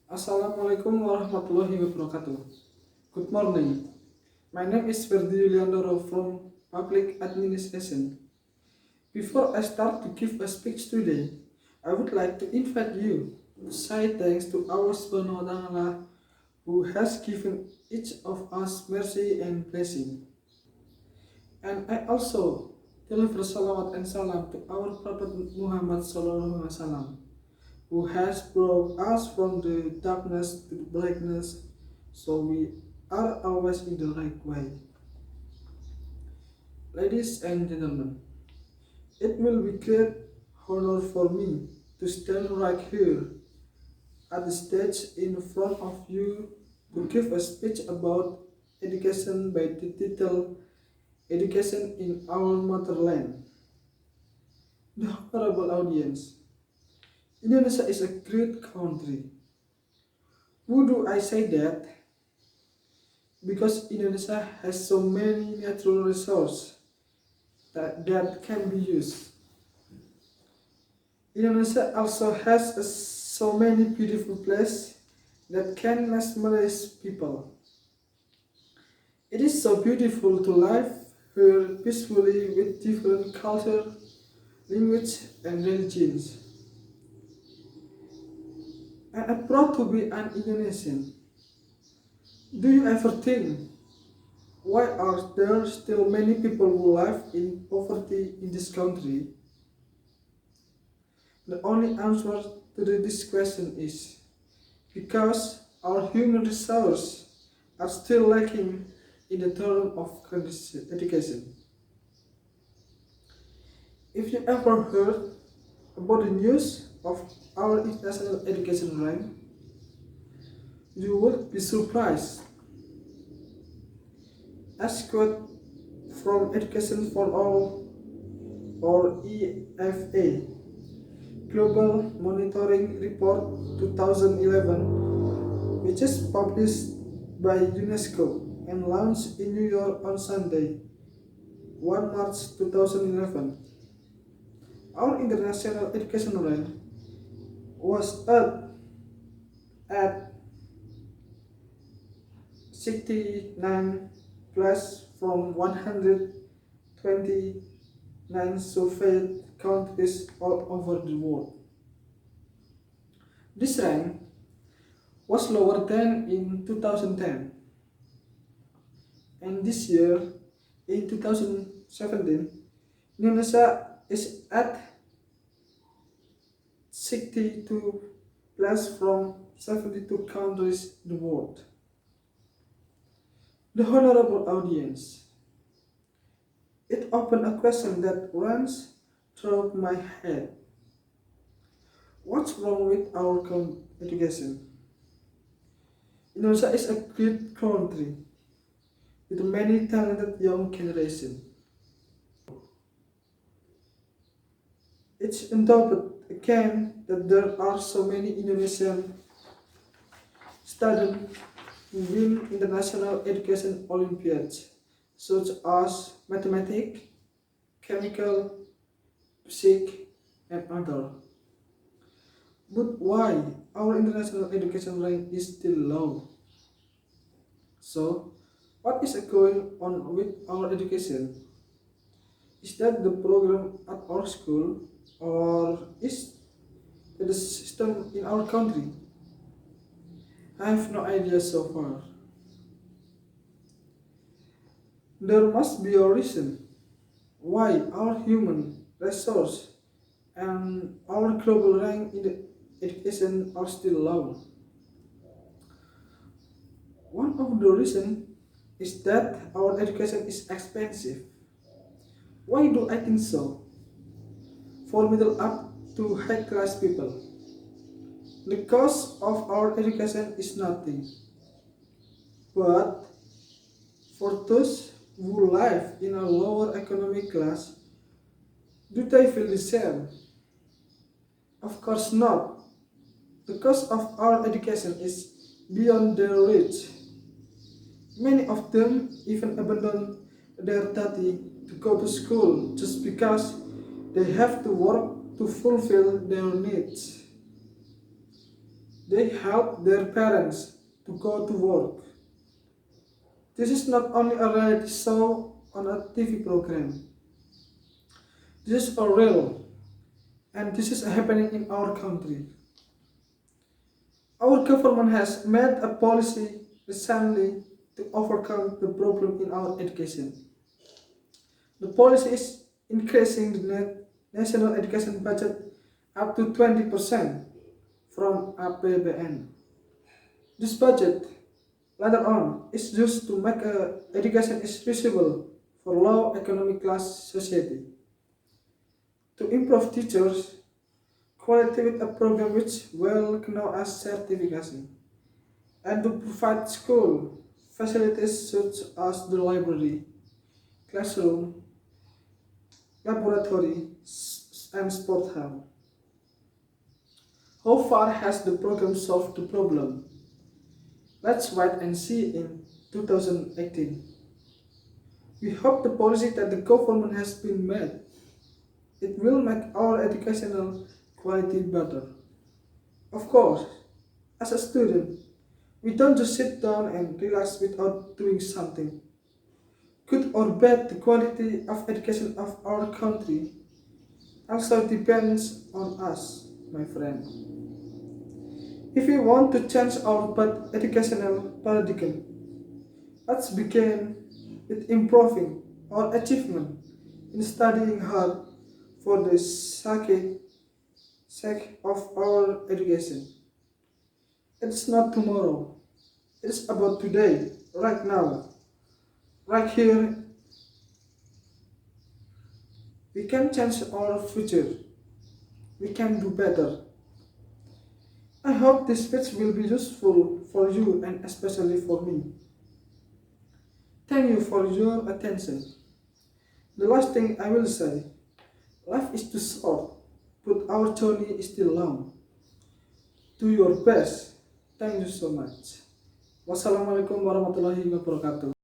Assalamualaikum warahmatullahi wabarakatuh. Good morning. My name is Ferdi Yuliantoro from Public Administration. Before I start to give a speech today, I would like to invite you to say thanks to our Subhanahu wa Ta'ala who has given each of us mercy and blessing. And I also deliver salawat and salam to our Prophet Muhammad Sallallahu Alaihi Wasallam, who has brought us from the darkness to the brightness, so we are always in the right way. Ladies and gentlemen, it will be great honor for me to stand right here at the stage in front of you to give a speech about education by the title Education in Our Motherland. The honorable audience, Indonesia is a great country. Who do I say that? Because Indonesia has so many natural resources that can be used. Indonesia also has so many beautiful places that can mesmerize people. It is so beautiful to live here peacefully with different culture, language, and religions. I am proud to be an Indonesian. Do you ever think, why are there still many people who live in poverty in this country? The only answer to this question is because our human resources are still lacking in the term of education. If you ever heard about the news of our international education rank, you would be surprised. As quote from Education for All or EFA, Global Monitoring Report 2011, which is published by UNESCO and launched in New York on Sunday, 1 March 2011. Our international education rank was up at 69 plus from 129 surveyed countries all over the world. This rank was lower than in 2010, and this year, in 2017, Indonesia is at 62 plus from 72 countries in the world. The honorable audience, it opened a question that runs through my head. What's wrong with our education? Indonesia is a great country with many talented young generation. It's undoubted again that there are so many Indonesian students who win international education Olympiads, such as mathematics, chemical, physics, and other. But why our international education rank is still low? So, what is going on with our education? Is that the program at our school, or is it the system in our country? I have no idea so far. There must be a reason why our human resource and our global rank in the education are still low. One of the reasons is that our education is expensive. Why do I think so? For middle up to high class people, the cost of our education is nothing. But for those who live in a lower economic class, do they feel the same? Of course not. The cost of our education is beyond their reach. Many of them even abandon their study to go to school just because they have to work to fulfill their needs. They help their parents to go to work. This is not only a reality show on a TV program. This is a real, and this is happening in our country. Our government has made a policy recently to overcome the problem in our education. The policy is increasing the national education budget up to 20% from APBN. This budget, later on, is used to make education is feasible for low economic class society, to improve teachers' quality with a program which well known as certification, and to provide school facilities such as the library, classroom, laboratory, and sport hall. How far has the program solved the problem? Let's wait and see in 2018. We hope the policy that the government has been made, it will make our educational quality better. Of course, as a student, we don't just sit down and relax without doing something. Good or bad, the quality of education of our country also depends on us, my friend. If we want to change our educational paradigm, let's begin with improving our achievement in studying hard for the sake of our education. It's not tomorrow, it's about today, right now, right here. We can change our future, we can do better. I hope this speech will be useful for you and especially for me. Thank you for your attention. The last thing I will say, life is too short, but our journey is still long. Do your best. Thank you so much. Wassalamualaikum warahmatullahi wabarakatuh.